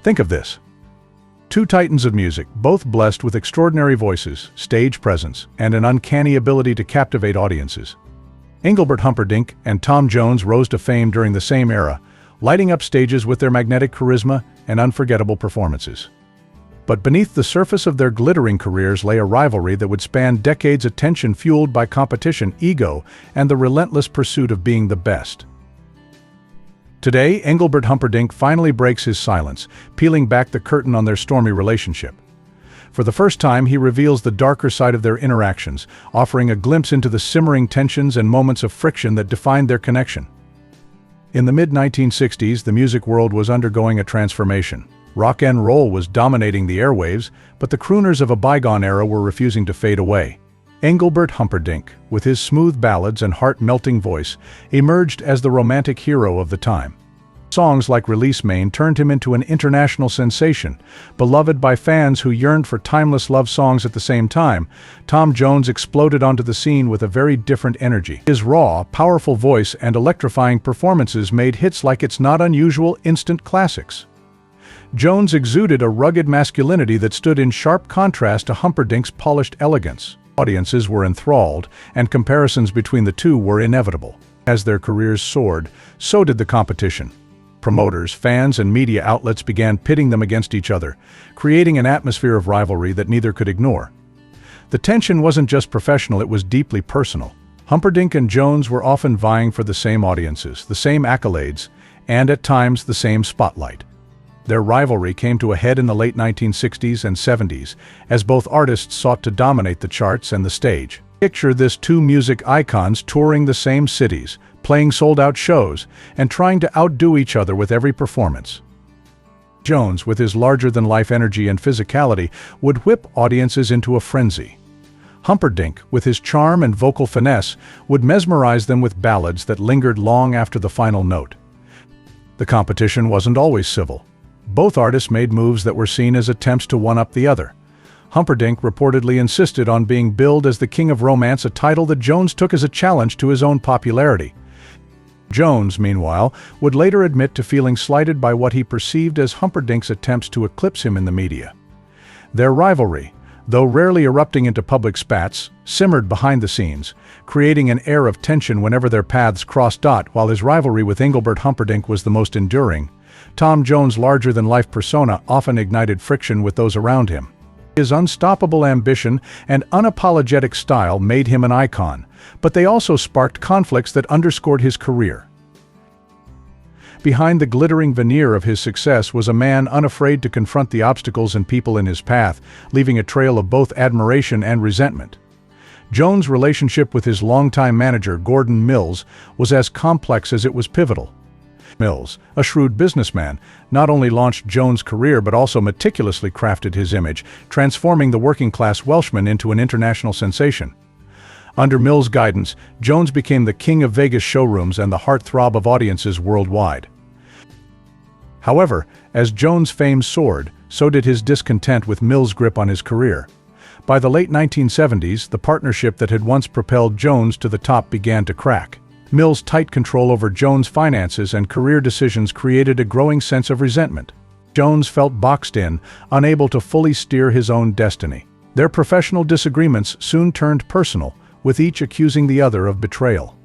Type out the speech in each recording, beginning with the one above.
Think of this. Two titans of music, both blessed with extraordinary voices, stage presence, and an uncanny ability to captivate audiences. Engelbert Humperdinck and Tom Jones rose to fame during the same era, lighting up stages with their magnetic charisma and unforgettable performances. But beneath the surface of their glittering careers lay a rivalry that would span decades, of tension fueled by competition, ego, and the relentless pursuit of being the best. Today, Engelbert Humperdinck finally breaks his silence, peeling back the curtain on their stormy relationship. For the first time, he reveals the darker side of their interactions, offering a glimpse into the simmering tensions and moments of friction that defined their connection. In the mid-1960s, the music world was undergoing a transformation. Rock and roll was dominating the airwaves, but the crooners of a bygone era were refusing to fade away. Engelbert Humperdinck, with his smooth ballads and heart-melting voice, emerged as the romantic hero of the time. Songs like Release Main turned him into an international sensation, beloved by fans who yearned for timeless love songs. At the same time, Tom Jones exploded onto the scene with a very different energy. His raw, powerful voice and electrifying performances made hits like It's Not Unusual instant classics. Jones exuded a rugged masculinity that stood in sharp contrast to Humperdinck's polished elegance. Audiences were enthralled, and comparisons between the two were inevitable. As their careers soared, so did the competition. Promoters, fans, and media outlets began pitting them against each other, creating an atmosphere of rivalry that neither could ignore. The tension wasn't just professional, it was deeply personal. Humperdinck and Jones were often vying for the same audiences, the same accolades, and at times the same spotlight. Their rivalry came to a head in the late 1960s and 70s, as both artists sought to dominate the charts and the stage. Picture this: two music icons touring the same cities, playing sold-out shows, and trying to outdo each other with every performance. Jones, with his larger-than-life energy and physicality, would whip audiences into a frenzy. Humperdinck, with his charm and vocal finesse, would mesmerize them with ballads that lingered long after the final note. The competition wasn't always civil. Both artists made moves that were seen as attempts to one-up the other. Humperdinck reportedly insisted on being billed as the King of Romance, a title that Jones took as a challenge to his own popularity. Jones, meanwhile, would later admit to feeling slighted by what he perceived as Humperdinck's attempts to eclipse him in the media. Their rivalry, though rarely erupting into public spats, simmered behind the scenes, creating an air of tension whenever their paths crossed. While his rivalry with Engelbert Humperdinck was the most enduring, Tom Jones' larger-than-life persona often ignited friction with those around him. His unstoppable ambition and unapologetic style made him an icon, but they also sparked conflicts that underscored his career. Behind the glittering veneer of his success was a man unafraid to confront the obstacles and people in his path, leaving a trail of both admiration and resentment. Jones' relationship with his longtime manager, Gordon Mills, was as complex as it was pivotal. Mills, a shrewd businessman, not only launched Jones' career but also meticulously crafted his image, transforming the working-class Welshman into an international sensation. Under Mills' guidance, Jones became the king of Vegas showrooms and the heartthrob of audiences worldwide. However, as Jones' fame soared, so did his discontent with Mills' grip on his career. By the late 1970s, the partnership that had once propelled Jones to the top began to crack. Mills' tight control over Jones' finances and career decisions created a growing sense of resentment. Jones felt boxed in, unable to fully steer his own destiny. Their professional disagreements soon turned personal, with each accusing the other of betrayal.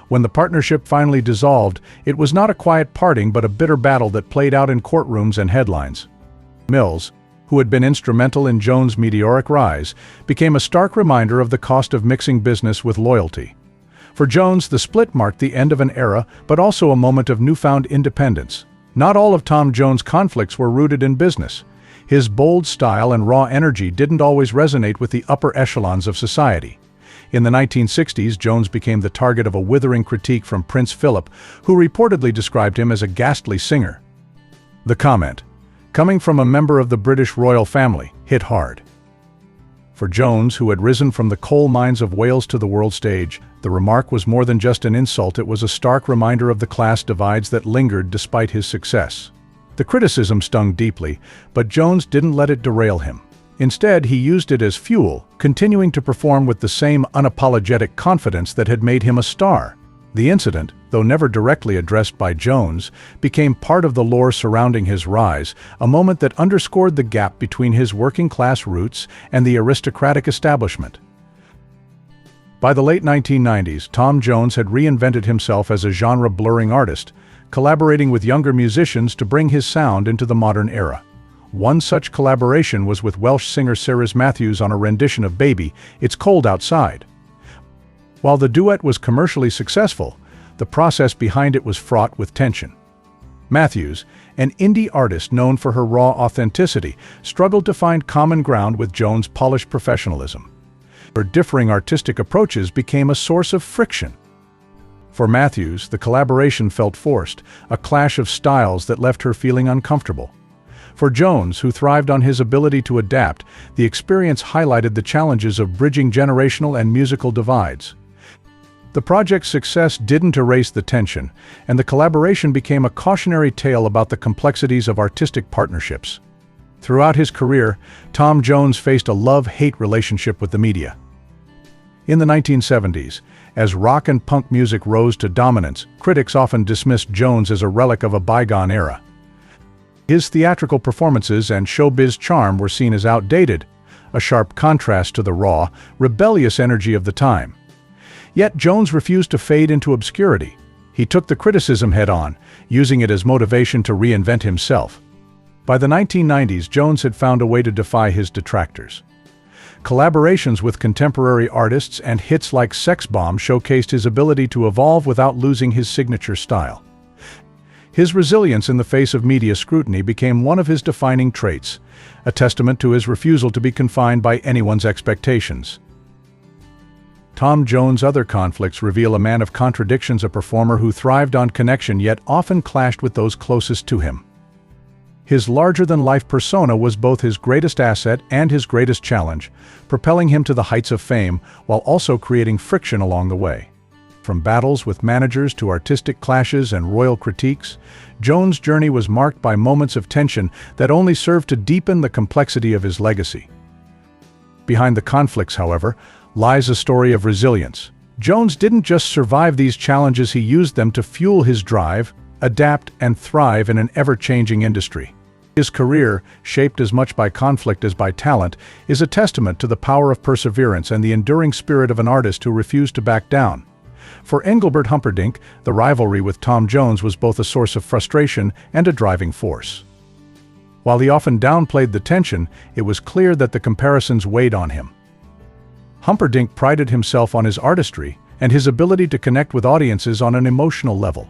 When the partnership finally dissolved, it was not a quiet parting but a bitter battle that played out in courtrooms and headlines. Mills, who had been instrumental in Jones' meteoric rise, became a stark reminder of the cost of mixing business with loyalty. For Jones, the split marked the end of an era, but also a moment of newfound independence. Not all of Tom Jones' conflicts were rooted in business. His bold style and raw energy didn't always resonate with the upper echelons of society. In the 1960s, Jones became the target of a withering critique from Prince Philip, who reportedly described him as a ghastly singer. The comment, coming from a member of the British royal family, hit hard. For Jones, who had risen from the coal mines of Wales to the world stage, the remark was more than just an insult. It was a stark reminder of the class divides that lingered despite his success. The criticism stung deeply, but Jones didn't let it derail him. Instead, he used it as fuel, continuing to perform with the same unapologetic confidence that had made him a star. The incident, though never directly addressed by Jones, became part of the lore surrounding his rise, a moment that underscored the gap between his working-class roots and the aristocratic establishment. By the late 1990s, Tom Jones had reinvented himself as a genre-blurring artist, collaborating with younger musicians to bring his sound into the modern era. One such collaboration was with Welsh singer Cerys Matthews on a rendition of Baby, It's Cold Outside. While the duet was commercially successful, the process behind it was fraught with tension. Matthews, an indie artist known for her raw authenticity, struggled to find common ground with Jones' polished professionalism. Her differing artistic approaches became a source of friction. For Matthews, the collaboration felt forced, a clash of styles that left her feeling uncomfortable. For Jones, who thrived on his ability to adapt, the experience highlighted the challenges of bridging generational and musical divides. The project's success didn't erase the tension, and the collaboration became a cautionary tale about the complexities of artistic partnerships. Throughout his career, Tom Jones faced a love-hate relationship with the media. In the 1970s, as rock and punk music rose to dominance, critics often dismissed Jones as a relic of a bygone era. His theatrical performances and showbiz charm were seen as outdated, a sharp contrast to the raw, rebellious energy of the time. Yet Jones refused to fade into obscurity. He took the criticism head-on, using it as motivation to reinvent himself. By the 1990s, Jones had found a way to defy his detractors. Collaborations with contemporary artists and hits like Sex Bomb showcased his ability to evolve without losing his signature style. His resilience in the face of media scrutiny became one of his defining traits, a testament to his refusal to be confined by anyone's expectations. Tom Jones' other conflicts reveal a man of contradictions, a performer who thrived on connection yet often clashed with those closest to him. His larger-than-life persona was both his greatest asset and his greatest challenge, propelling him to the heights of fame while also creating friction along the way. From battles with managers to artistic clashes and royal critiques, Jones' journey was marked by moments of tension that only served to deepen the complexity of his legacy. Behind the conflicts, however, lies a story of resilience. Jones didn't just survive these challenges, he used them to fuel his drive, adapt, and thrive in an ever-changing industry. His career, shaped as much by conflict as by talent, is a testament to the power of perseverance and the enduring spirit of an artist who refused to back down. For Engelbert Humperdinck, the rivalry with Tom Jones was both a source of frustration and a driving force. While he often downplayed the tension, it was clear that the comparisons weighed on him. Humperdinck prided himself on his artistry and his ability to connect with audiences on an emotional level.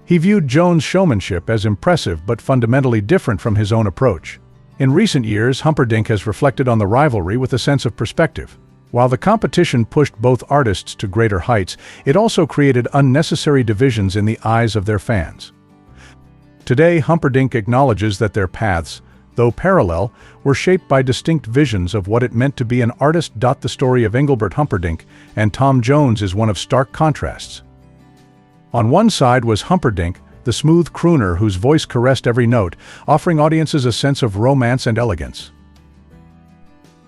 He viewed Jones' showmanship as impressive but fundamentally different from his own approach. In recent years, Humperdinck has reflected on the rivalry with a sense of perspective. While the competition pushed both artists to greater heights, it also created unnecessary divisions in the eyes of their fans. Today, Humperdinck acknowledges that their paths, though parallel, were shaped by distinct visions of what it meant to be an artist. The story of Engelbert Humperdinck and Tom Jones is one of stark contrasts. On one side was Humperdinck, the smooth crooner whose voice caressed every note, offering audiences a sense of romance and elegance.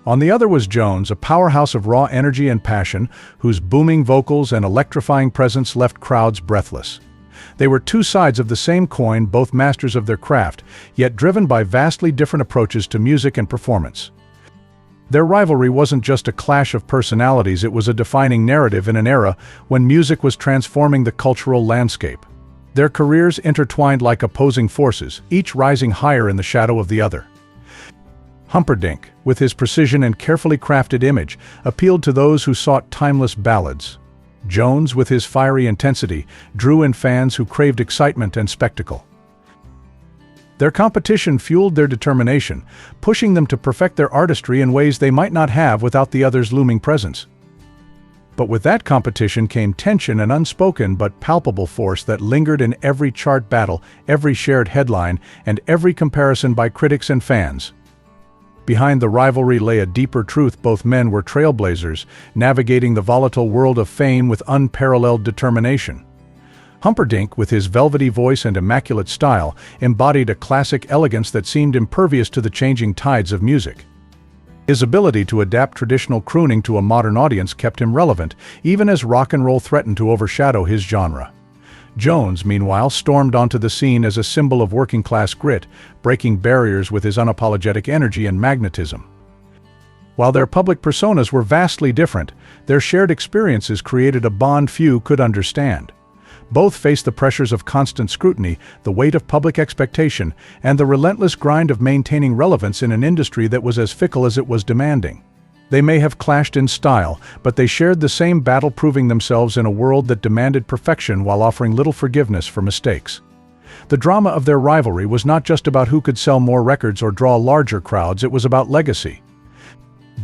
On the other was Jones, a powerhouse of raw energy and passion, whose booming vocals and electrifying presence left crowds breathless. They were two sides of the same coin, both masters of their craft, yet driven by vastly different approaches to music and performance. Their rivalry wasn't just a clash of personalities, it was a defining narrative in an era when music was transforming the cultural landscape. Their careers intertwined like opposing forces, each rising higher in the shadow of the other. Humperdinck, with his precision and carefully crafted image, appealed to those who sought timeless ballads. Jones, with his fiery intensity, drew in fans who craved excitement and spectacle. Their competition fueled their determination, pushing them to perfect their artistry in ways they might not have without the other's looming presence. But with that competition came tension, an unspoken but palpable force that lingered in every chart battle, every shared headline, and every comparison by critics and fans. Behind the rivalry lay a deeper truth: both men were trailblazers, navigating the volatile world of fame with unparalleled determination. Humperdinck, with his velvety voice and immaculate style, embodied a classic elegance that seemed impervious to the changing tides of music. His ability to adapt traditional crooning to a modern audience kept him relevant, even as rock and roll threatened to overshadow his genre. Jones, meanwhile, stormed onto the scene as a symbol of working-class grit, breaking barriers with his unapologetic energy and magnetism. While their public personas were vastly different, their shared experiences created a bond few could understand. Both faced the pressures of constant scrutiny, the weight of public expectation, and the relentless grind of maintaining relevance in an industry that was as fickle as it was demanding. They may have clashed in style, but they shared the same battle, proving themselves in a world that demanded perfection while offering little forgiveness for mistakes. The drama of their rivalry was not just about who could sell more records or draw larger crowds, it was about legacy.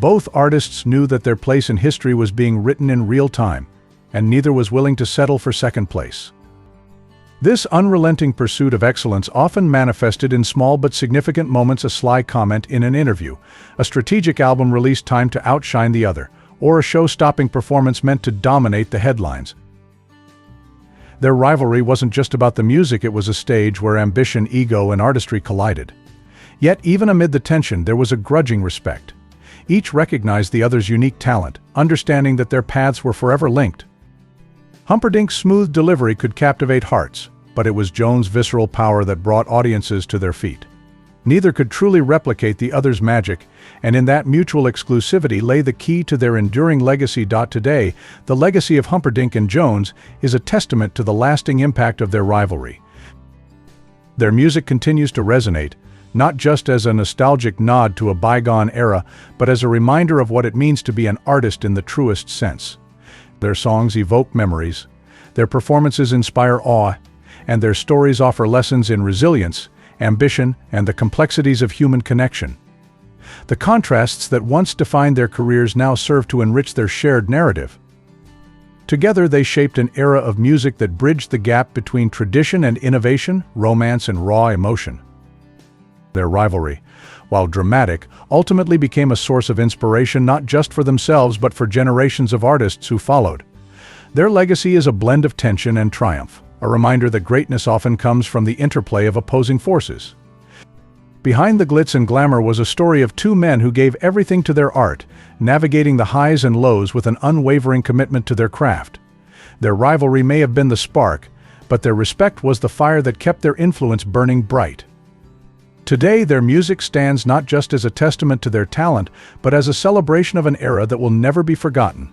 Both artists knew that their place in history was being written in real time, and neither was willing to settle for second place. This unrelenting pursuit of excellence often manifested in small but significant moments: a sly comment in an interview, a strategic album release timed to outshine the other, or a show-stopping performance meant to dominate the headlines. Their rivalry wasn't just about the music, it was a stage where ambition, ego, and artistry collided. Yet, even amid the tension, there was a grudging respect. Each recognized the other's unique talent, understanding that their paths were forever linked. Humperdinck's smooth delivery could captivate hearts, but it was Jones' visceral power that brought audiences to their feet. Neither could truly replicate the other's magic, and in that mutual exclusivity lay the key to their enduring legacy. Today, the legacy of Humperdinck and Jones is a testament to the lasting impact of their rivalry. Their music continues to resonate, not just as a nostalgic nod to a bygone era, but as a reminder of what it means to be an artist in the truest sense. Their songs evoke memories, their performances inspire awe, and their stories offer lessons in resilience, ambition, and the complexities of human connection. The contrasts that once defined their careers now serve to enrich their shared narrative. Together they shaped an era of music that bridged the gap between tradition and innovation, romance and raw emotion. Their rivalry, while dramatic, ultimately became a source of inspiration not just for themselves but for generations of artists who followed. Their legacy is a blend of tension and triumph, a reminder that greatness often comes from the interplay of opposing forces. Behind the glitz and glamour was a story of two men who gave everything to their art, navigating the highs and lows with an unwavering commitment to their craft. Their rivalry may have been the spark, but their respect was the fire that kept their influence burning bright. Today, their music stands not just as a testament to their talent, but as a celebration of an era that will never be forgotten.